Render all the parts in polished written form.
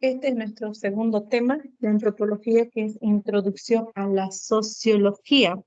este es nuestro segundo tema de antropología, que es Introducción a la Sociología.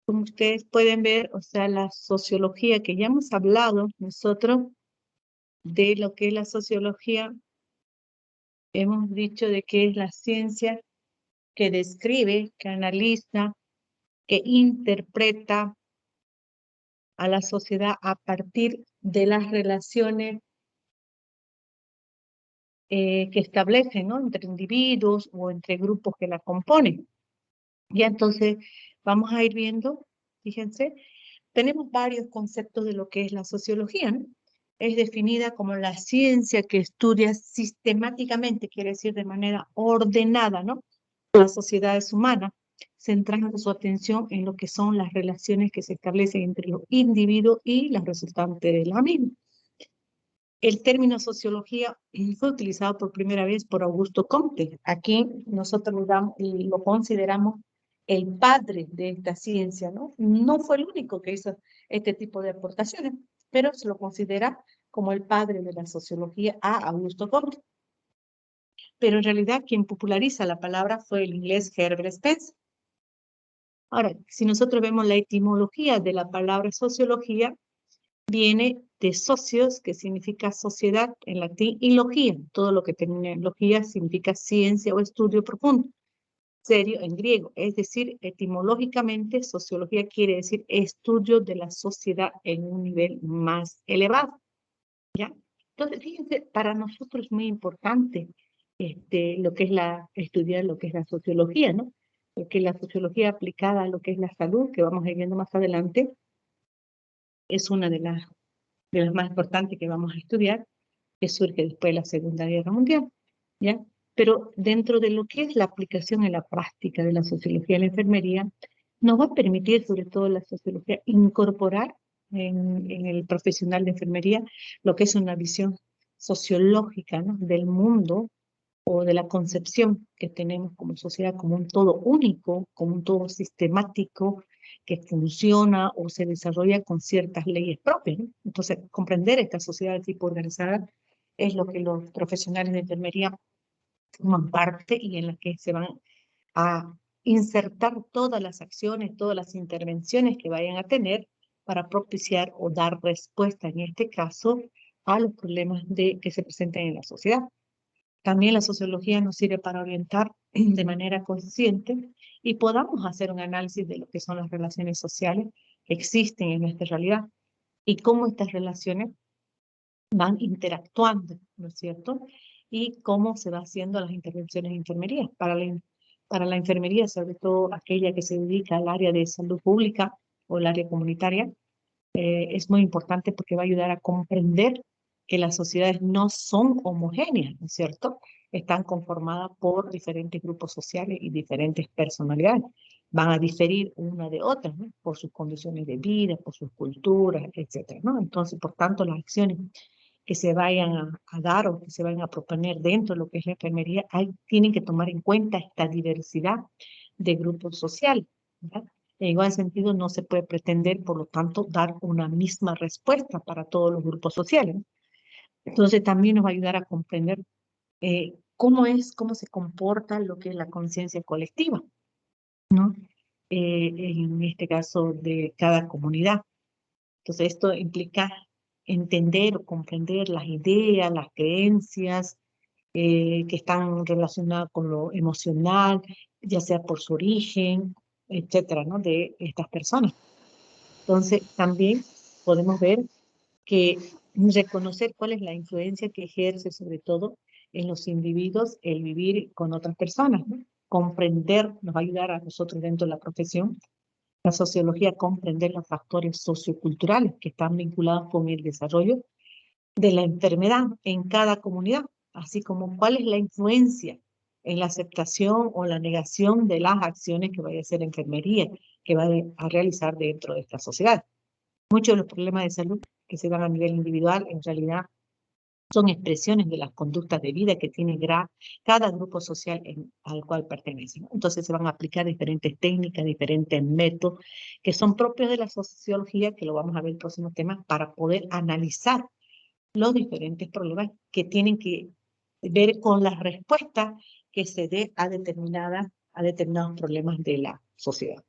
Como ustedes pueden ver, o sea, la sociología, que ya hemos hablado nosotros de lo que es la sociología, hemos dicho de que es la ciencia que describe, que analiza, que interpreta a la sociedad a partir de las relaciones que establecen, ¿no? Entre individuos o entre grupos que la componen. Ya entonces vamos a ir viendo, fíjense, tenemos varios conceptos de lo que es la sociología, ¿no? Es definida como la ciencia que estudia sistemáticamente, quiere decir de manera ordenada, ¿no? Las sociedades humanas, centrando su atención en lo que son las relaciones que se establecen entre los individuos y las resultantes de la misma. El término sociología fue utilizado por primera vez por Augusto Comte. Aquí nosotros lo consideramos el padre de esta ciencia, ¿no? No fue el único que hizo este tipo de aportaciones, pero se lo considera como el padre de la sociología a Augusto Comte. Pero en realidad quien populariza la palabra fue el inglés Herbert Spencer. Ahora, si nosotros vemos la etimología de la palabra sociología, viene de socios, que significa sociedad en latín, y logía. Todo lo que termina en logía significa ciencia o estudio profundo. Serio en griego, es decir, etimológicamente, sociología quiere decir estudio de la sociedad en un nivel más elevado. ¿Ya? Entonces, fíjense, para nosotros es muy importante lo que es estudiar lo que es la sociología, ¿no? Porque la sociología aplicada a lo que es la salud, que vamos a ir viendo más adelante, es una de las más importantes que vamos a estudiar, que surge después de la Segunda Guerra Mundial, ¿ya? Pero dentro de lo que es la aplicación en la práctica de la sociología en la enfermería, nos va a permitir, sobre todo la sociología, incorporar en el profesional de enfermería lo que es una visión sociológica, ¿no? Del mundo o de la concepción que tenemos como sociedad como un todo único, como un todo sistemático, que funciona o se desarrolla con ciertas leyes propias, ¿no? Entonces, comprender esta sociedad de tipo organizada es lo que los profesionales de enfermería forman parte y en la que se van a insertar todas las acciones, todas las intervenciones que vayan a tener para propiciar o dar respuesta, en este caso, a los problemas que se presenten en la sociedad. También la sociología nos sirve para orientar de manera consciente y podamos hacer un análisis de lo que son las relaciones sociales que existen en nuestra realidad y cómo estas relaciones van interactuando, ¿no es cierto? Y cómo se va haciendo las intervenciones de enfermería. Para la enfermería, sobre todo aquella que se dedica al área de salud pública o el área comunitaria, es muy importante porque va a ayudar a comprender que las sociedades no son homogéneas, ¿no es cierto? Están conformadas por diferentes grupos sociales y diferentes personalidades. Van a diferir una de otra, ¿no? Por sus condiciones de vida, por sus culturas, etcétera, ¿no? Entonces, por tanto, las acciones que se vayan a dar o que se vayan a proponer dentro de lo que es la enfermería, tienen que tomar en cuenta esta diversidad de grupos sociales, ¿verdad? En igual sentido, no se puede pretender, por lo tanto, dar una misma respuesta para todos los grupos sociales, ¿no? Entonces, también nos va a ayudar a comprender cómo se comporta lo que es la conciencia colectiva, ¿no? En este caso, de cada comunidad. Entonces, esto implica entender o comprender las ideas, las creencias que están relacionadas con lo emocional, ya sea por su origen, etcétera, ¿no? De estas personas. Entonces, también podemos ver que reconocer cuál es la influencia que ejerce, sobre todo en los individuos, el vivir con otras personas, ¿no? Comprender nos va a ayudar a nosotros dentro de la profesión, la sociología, a comprender los factores socioculturales que están vinculados con el desarrollo de la enfermedad en cada comunidad, así como cuál es la influencia en la aceptación o la negación de las acciones que vaya a hacer enfermería, que va a realizar dentro de esta sociedad. Muchos de los problemas de salud que se dan a nivel individual, en realidad, son expresiones de las conductas de vida que tiene cada grupo social al cual pertenece, ¿no? Entonces se van a aplicar diferentes técnicas, diferentes métodos que son propios de la sociología, que lo vamos a ver en el próximo tema, para poder analizar los diferentes problemas que tienen que ver con la respuesta que se dé a determinados problemas de la sociedad.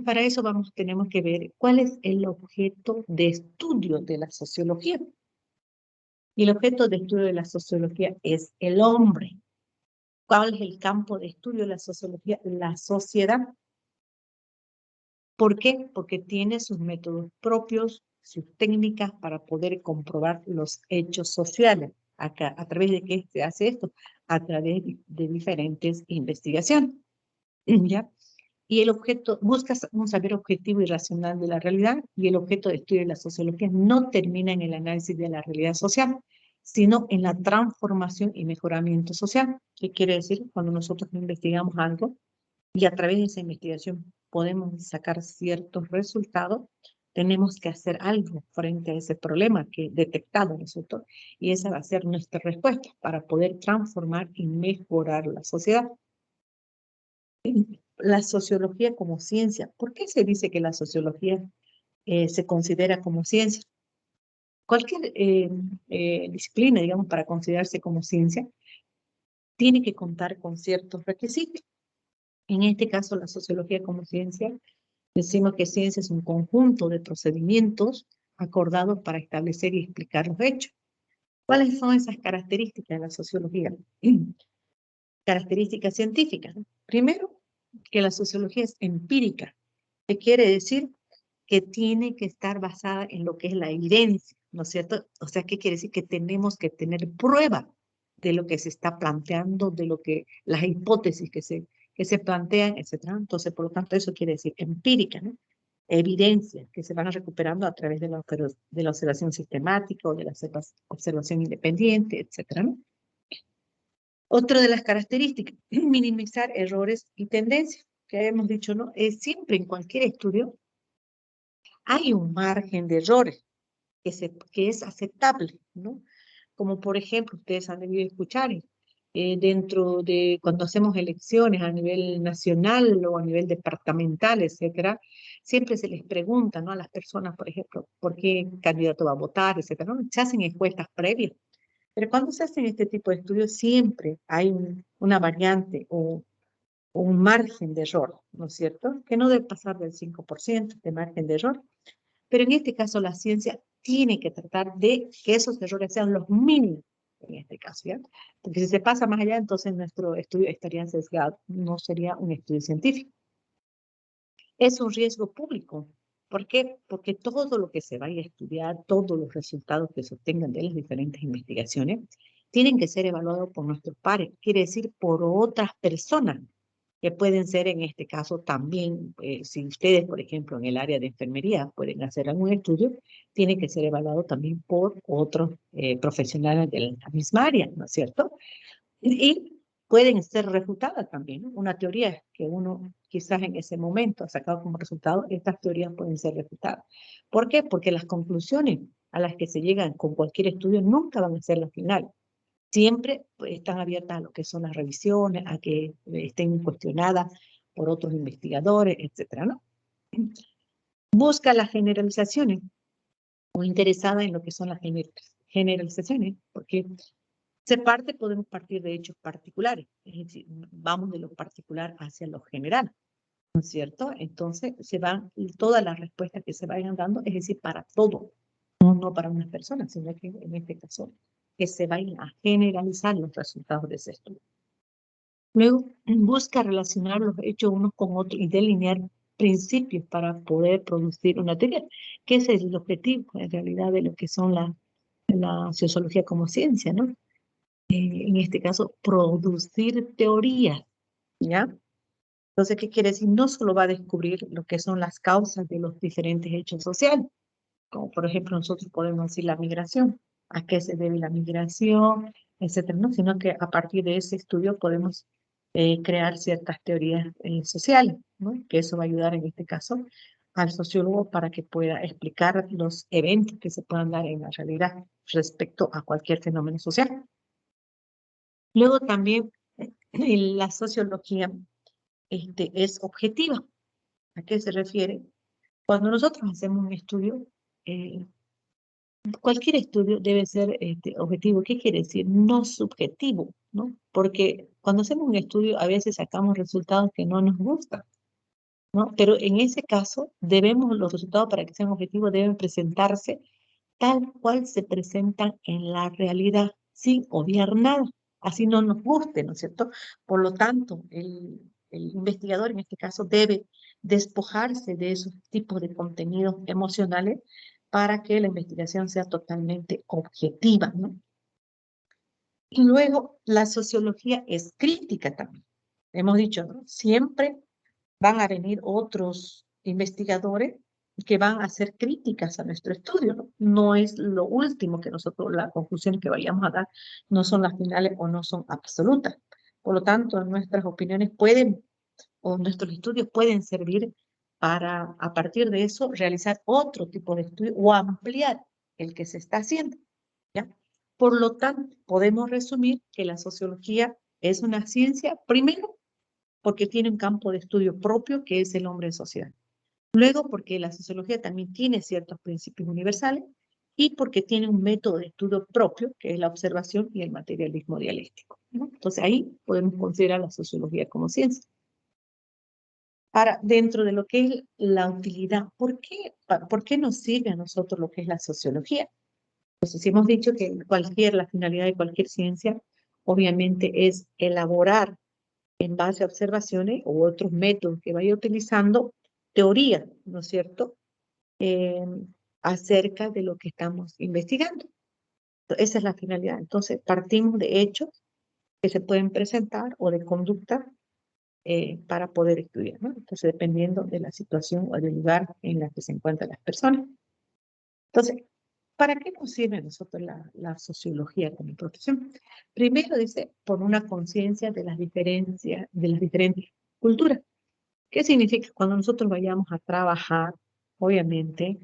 Para eso tenemos que ver cuál es el objeto de estudio de la sociología. Y el objeto de estudio de la sociología es el hombre. ¿Cuál es el campo de estudio de la sociología? La sociedad. ¿Por qué? Porque tiene sus métodos propios, sus técnicas para poder comprobar los hechos sociales. Acá, ¿a través de qué se hace esto? A través de diferentes investigaciones. ¿Ya? Y el objeto, busca un saber objetivo y racional de la realidad, y el objeto de estudio de la sociología no termina en el análisis de la realidad social, sino en la transformación y mejoramiento social. ¿Qué quiere decir? Cuando nosotros investigamos algo y a través de esa investigación podemos sacar ciertos resultados, tenemos que hacer algo frente a ese problema que detectado nosotros, y esa va a ser nuestra respuesta para poder transformar y mejorar la sociedad. La sociología como ciencia. ¿Por qué se dice que la sociología se considera como ciencia? Cualquier disciplina, digamos, para considerarse como ciencia, tiene que contar con ciertos requisitos. En este caso, la sociología como ciencia, decimos que ciencia es un conjunto de procedimientos acordados para establecer y explicar los hechos. ¿Cuáles son esas características de la sociología? Características científicas. Primero, que la sociología es empírica. ¿Qué quiere decir? Que tiene que estar basada en lo que es la evidencia, ¿no es cierto? O sea, ¿qué quiere decir? Que tenemos que tener prueba de lo que se está planteando, de lo que las hipótesis que se plantean, etcétera. Entonces, por lo tanto, eso quiere decir empírica, ¿no? Evidencias que se van recuperando a través de la observación sistemática o de la observación independiente, etcétera, ¿no? Otra de las características, minimizar errores y tendencias, que hemos dicho, ¿no? Es siempre en cualquier estudio hay un margen de errores que es aceptable, ¿no? Como por ejemplo, ustedes han debido escuchar, dentro de cuando hacemos elecciones a nivel nacional o a nivel departamental, etcétera, siempre se les pregunta, ¿no? A las personas, por ejemplo, por qué candidato va a votar, etcétera, ¿no? Se hacen encuestas previas. Pero cuando se hacen este tipo de estudios, siempre hay una variante o un margen de error, ¿no es cierto? Que no debe pasar del 5% de margen de error. Pero en este caso la ciencia tiene que tratar de que esos errores sean los mínimos en este caso, ¿ya? Porque si se pasa más allá, entonces nuestro estudio estaría sesgado, no sería un estudio científico. Es un riesgo público. ¿Por qué? Porque todo lo que se vaya a estudiar, todos los resultados que se obtengan de las diferentes investigaciones, tienen que ser evaluados por nuestros pares, quiere decir por otras personas, que pueden ser en este caso también, si ustedes, por ejemplo, en el área de enfermería pueden hacer algún estudio, tiene que ser evaluado también por otros profesionales de la misma área, ¿no es cierto? Y pueden ser refutadas también, ¿no? Una teoría que uno quizás en ese momento ha sacado como resultado, estas teorías pueden ser refutadas. ¿Por qué? Porque las conclusiones a las que se llegan con cualquier estudio nunca van a ser las finales. Siempre pues, están abiertas a lo que son las revisiones, a que estén cuestionadas por otros investigadores, etcétera, ¿no? Busca las generalizaciones o interesada en lo que son las generalizaciones, porque podemos partir de hechos particulares, es decir, vamos de lo particular hacia lo general, ¿no es cierto? Entonces, todas las respuestas que se vayan dando, es decir, para todo, no para una persona, sino que en este caso, que se vayan a generalizar los resultados de ese estudio. Luego, busca relacionar los hechos unos con otros y delinear principios para poder producir una teoría, que ese es el objetivo, en realidad, de lo que son la sociología como ciencia, ¿no? En este caso, producir teorías, ¿ya? Entonces, ¿qué quiere decir? No solo va a descubrir lo que son las causas de los diferentes hechos sociales, como por ejemplo nosotros podemos decir la migración, a qué se debe la migración, etcétera, ¿no? Sino que a partir de ese estudio podemos crear ciertas teorías sociales, ¿no? Que eso va a ayudar en este caso al sociólogo para que pueda explicar los eventos que se puedan dar en la realidad respecto a cualquier fenómeno social. Luego también la sociología es objetiva. ¿A qué se refiere? Cuando nosotros hacemos un estudio, cualquier estudio debe ser objetivo. ¿Qué quiere decir? No subjetivo, ¿no? Porque cuando hacemos un estudio a veces sacamos resultados que no nos gustan, ¿no? Pero en ese caso, los resultados para que sean objetivos deben presentarse tal cual se presentan en la realidad, sin obviar nada. Así no nos guste, ¿no es cierto? Por lo tanto, el investigador en este caso debe despojarse de esos tipos de contenidos emocionales para que la investigación sea totalmente objetiva, ¿no? Y luego, la sociología es crítica también. Hemos dicho, ¿no? Siempre van a venir otros investigadores que van a hacer críticas a nuestro estudio, ¿no? No es lo último que nosotros, las conclusiones que vayamos a dar, no son las finales o no son absolutas. Por lo tanto, nuestras opiniones pueden, o nuestros estudios pueden servir para, a partir de eso, realizar otro tipo de estudio o ampliar el que se está haciendo, ¿ya? Por lo tanto, podemos resumir que la sociología es una ciencia, primero, porque tiene un campo de estudio propio que es el hombre en sociedad. Luego, porque la sociología también tiene ciertos principios universales y porque tiene un método de estudio propio, que es la observación y el materialismo dialéctico, ¿no? Entonces ahí podemos considerar la sociología como ciencia. Ahora, dentro de lo que es la utilidad, ¿por qué nos sirve a nosotros lo que es la sociología? Entonces, hemos dicho que la finalidad de cualquier ciencia, obviamente, es elaborar en base a observaciones u otros métodos que vaya utilizando, teoría, ¿no es cierto?, Eh, acerca de lo que estamos investigando. Esa es la finalidad. Entonces, partimos de hechos que se pueden presentar o de conducta para poder estudiar, ¿no? Entonces, dependiendo de la situación o del lugar en la que se encuentran las personas. Entonces, ¿para qué nos sirve a nosotros la sociología como profesión? Primero dice, por una conciencia de las diferencias, de las diferentes culturas. ¿Qué significa? Cuando nosotros vayamos a trabajar, obviamente,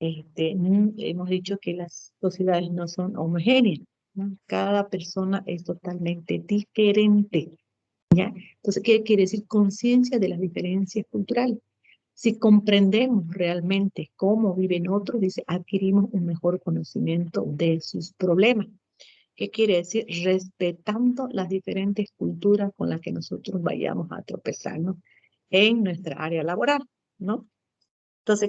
hemos dicho que las sociedades no son homogéneas, ¿no? Cada persona es totalmente diferente, ¿ya? Entonces, ¿qué quiere decir? Conciencia de las diferencias culturales. Si comprendemos realmente cómo viven otros, dice, adquirimos un mejor conocimiento de sus problemas. ¿Qué quiere decir? Respetando las diferentes culturas con las que nosotros vayamos a tropezarnos en nuestra área laboral, ¿no? Entonces,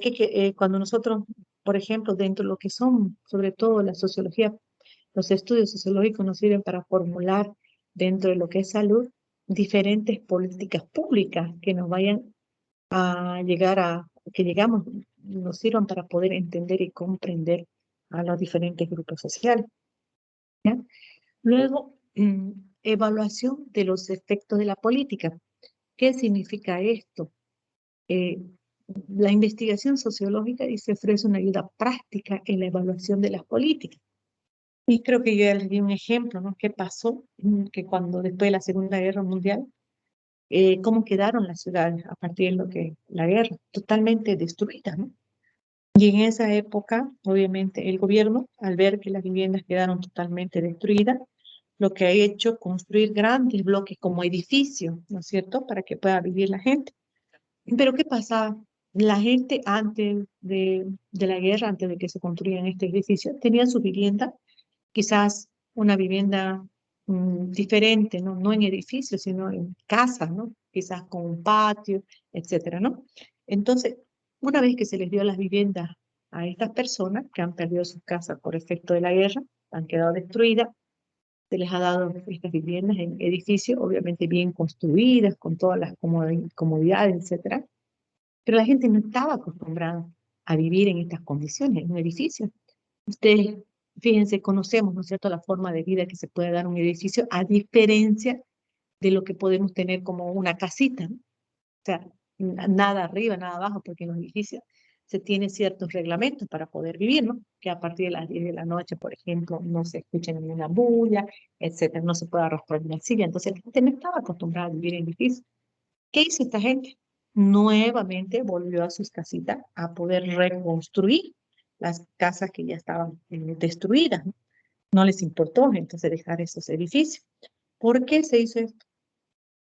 cuando nosotros, por ejemplo, dentro de lo que son, sobre todo la sociología, los estudios sociológicos nos sirven para formular dentro de lo que es salud diferentes políticas públicas que nos vayan a llegar a, que llegamos, nos sirvan para poder entender y comprender a los diferentes grupos sociales, ¿ya? Luego, evaluación de los efectos de la política. ¿Qué significa esto? Eh, la investigación sociológica dice ofrece una ayuda práctica en la evaluación de las políticas. Y creo que yo ya les di un ejemplo, ¿no? ¿Qué pasó? Que cuando después de la Segunda Guerra Mundial, cómo quedaron las ciudades a partir de lo que la guerra, totalmente destruidas, ¿no? Y en esa época, obviamente, el gobierno, al ver que las viviendas quedaron totalmente destruidas, lo que ha hecho, construir grandes bloques como edificios, ¿no es cierto?, para que pueda vivir la gente. Pero ¿qué pasaba? La gente antes de la guerra, antes de que se construyan este edificio, tenía su vivienda, quizás una vivienda diferente, ¿no? No en edificios, sino en casas, ¿no? Quizás con un patio, etcétera, ¿no? Entonces, una vez que se les dio las viviendas a estas personas que han perdido sus casas por efecto de la guerra, han quedado destruidas, se les ha dado estas viviendas en edificios, obviamente bien construidas, con todas las comodidades, etcétera, pero la gente no estaba acostumbrada a vivir en estas condiciones, en un edificio. Ustedes, fíjense, conocemos, ¿no es cierto?, la forma de vida que se puede dar en un edificio, a diferencia de lo que podemos tener como una casita, ¿no? O sea, nada arriba, nada abajo, porque en los edificios se tienen ciertos reglamentos para poder vivir, ¿no? Que a partir de las 10 de la noche, por ejemplo, no se escucha ninguna bulla, etcétera, no se puede arrastrar una silla. Entonces, la gente no estaba acostumbrada a vivir en edificios. ¿Qué hizo esta gente? Nuevamente volvió a sus casitas a poder reconstruir las casas que ya estaban destruidas, ¿no? No les importó entonces dejar esos edificios. ¿Por qué se hizo esto?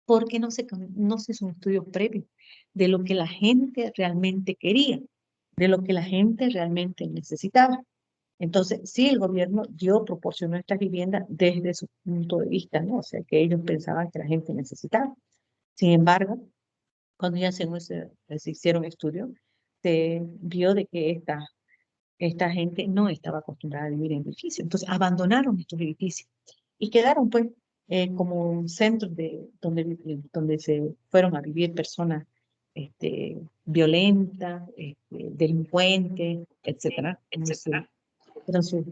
Porque no se hizo un estudio previo de lo que la gente realmente quería, de lo que la gente realmente necesitaba. Entonces, sí, el gobierno proporcionó estas viviendas desde su punto de vista, ¿no? O sea, que ellos pensaban que la gente necesitaba. Sin embargo, cuando ya se hicieron estudios, se vio de que esta gente no estaba acostumbrada a vivir en edificios. Entonces, abandonaron estos edificios y quedaron, pues, como un centro donde se fueron a vivir personas violentas, delincuentes, etcétera. Eran sus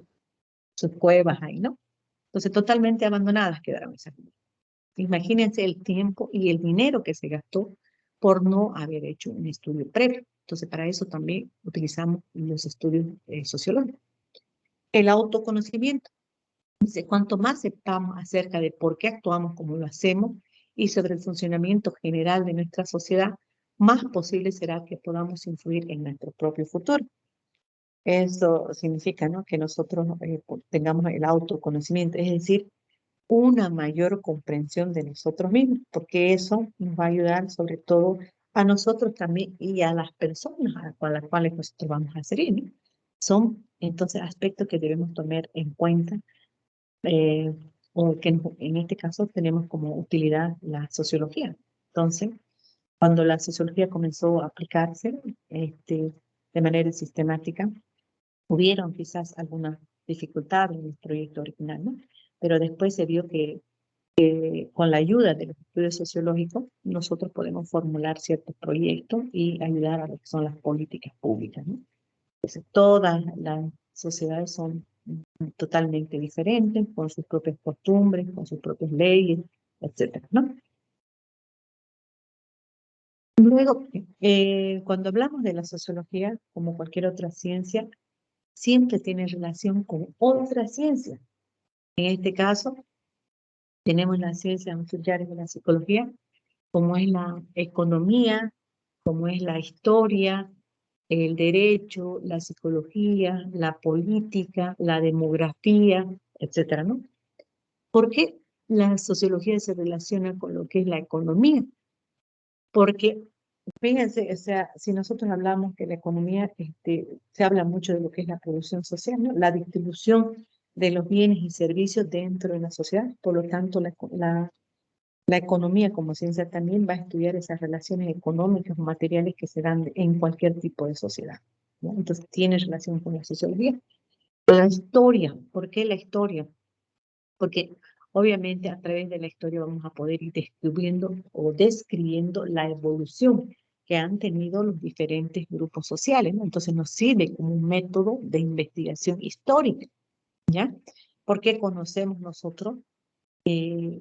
cuevas ahí, ¿no? Entonces, totalmente abandonadas quedaron esas viviendas. Imagínense el tiempo y el dinero que se gastó por no haber hecho un estudio previo. Entonces, para eso también utilizamos los estudios sociológicos. El autoconocimiento. Dice, cuanto más sepamos acerca de por qué actuamos como lo hacemos y sobre el funcionamiento general de nuestra sociedad, más posible será que podamos influir en nuestro propio futuro. Eso significa, ¿no?, que nosotros tengamos el autoconocimiento, es decir, una mayor comprensión de nosotros mismos, porque eso nos va a ayudar sobre todo a nosotros también y a las personas a las cuales nosotros vamos a servir, ¿no? Son entonces aspectos que debemos tomar en cuenta, eh, o que en este caso tenemos como utilidad la sociología. Entonces, cuando la sociología comenzó a aplicarse de manera sistemática, hubieron quizás algunas dificultades en el proyecto original, ¿no? Pero después se vio que con la ayuda de los estudios sociológicos, nosotros podemos formular ciertos proyectos y ayudar a lo que son las políticas públicas, ¿no? Entonces, todas las sociedades son totalmente diferentes, con sus propias costumbres, con sus propias leyes, etcétera, ¿no? Luego, cuando hablamos de la sociología, como cualquier otra ciencia, siempre tiene relación con otra ciencia. En este caso, tenemos las ciencias auxiliares de la psicología, como es la economía, como es la historia, el derecho, la psicología, la política, la demografía, etcétera, ¿no? ¿Por qué la sociología se relaciona con lo que es la economía? Porque, fíjense, o sea, si nosotros hablamos que la economía, se habla mucho de lo que es la producción social, ¿no? La distribución de los bienes y servicios dentro de la sociedad. Por lo tanto, la economía como ciencia también va a estudiar esas relaciones económicas o materiales que se dan en cualquier tipo de sociedad, ¿no? Entonces, tiene relación con la sociología. La historia, ¿por qué la historia? Porque obviamente a través de la historia vamos a poder ir descubriendo o describiendo la evolución que han tenido los diferentes grupos sociales, ¿no? Entonces nos sirve como un método de investigación histórica, ¿ya? Porque conocemos nosotros qué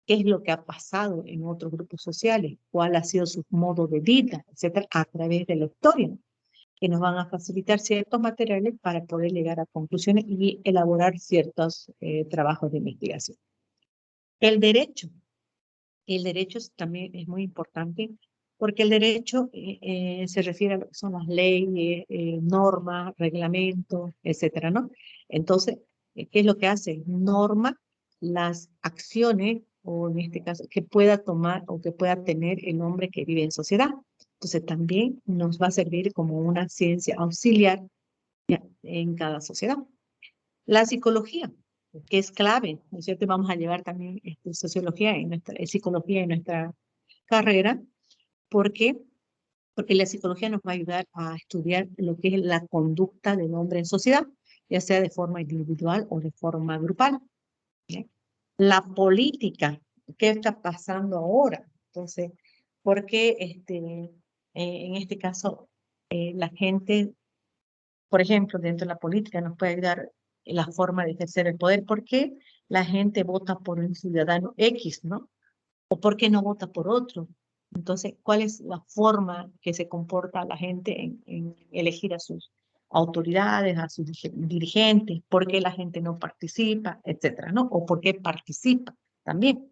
es lo que ha pasado en otros grupos sociales, cuál ha sido su modo de vida, etcétera, a través de la historia, que nos van a facilitar ciertos materiales para poder llegar a conclusiones y elaborar ciertos trabajos de investigación. El derecho. El derecho también es muy importante porque el derecho se refiere a lo que son las leyes, normas, reglamentos, etcétera, ¿no? Entonces, ¿qué es lo que hace? Norma las acciones, o en este caso, que pueda tomar o que pueda tener el hombre que vive en sociedad. Entonces, también nos va a servir como una ciencia auxiliar, ya, en cada sociedad. La psicología, que es clave, ¿no es cierto? Vamos a llevar también sociología psicología en nuestra carrera. ¿Por qué? Porque la psicología nos va a ayudar a estudiar lo que es la conducta del hombre en sociedad, ya sea de forma individual o de forma grupal, ¿sí? La política, ¿qué está pasando ahora? Entonces, ¿por qué en este caso la gente, por ejemplo, dentro de la política nos puede ayudar la forma de ejercer el poder? ¿Por qué la gente vota por un ciudadano X, ¿no? ¿O por qué no vota por otro? Entonces, ¿cuál es la forma que se comporta la gente en elegir a sus autoridades, a sus dirigentes? ¿Por qué la gente no participa, etcétera, ¿no? ¿O por qué participa también?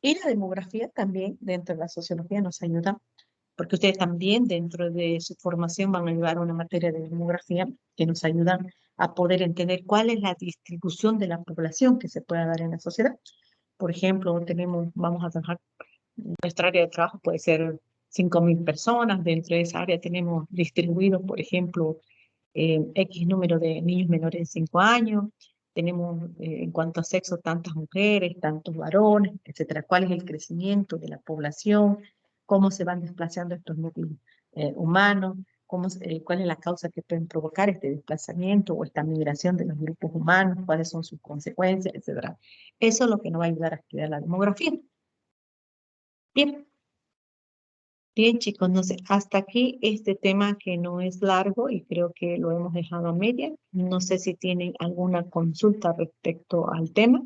Y la demografía también, dentro de la sociología, nos ayuda, porque ustedes también dentro de su formación van a llevar una materia de demografía que nos ayuda a poder entender cuál es la distribución de la población que se pueda dar en la sociedad. Por ejemplo, vamos a trabajar, nuestra área de trabajo puede ser 5.000 personas, dentro de esa área tenemos distribuidos, por ejemplo, X número de niños menores de 5 años, tenemos en cuanto a sexo tantas mujeres, tantos varones, etcétera. ¿Cuál es el crecimiento de la población? ¿Cómo se van desplazando estos núcleos humanos? ¿Cuál es la causa que pueden provocar este desplazamiento o esta migración de los grupos humanos? ¿Cuáles son sus consecuencias, etcétera? Eso es lo que nos va a ayudar a estudiar la demografía. Bien. Bien, chicos, no sé, hasta aquí este tema que no es largo y creo que lo hemos dejado a media. No sé si tienen alguna consulta respecto al tema.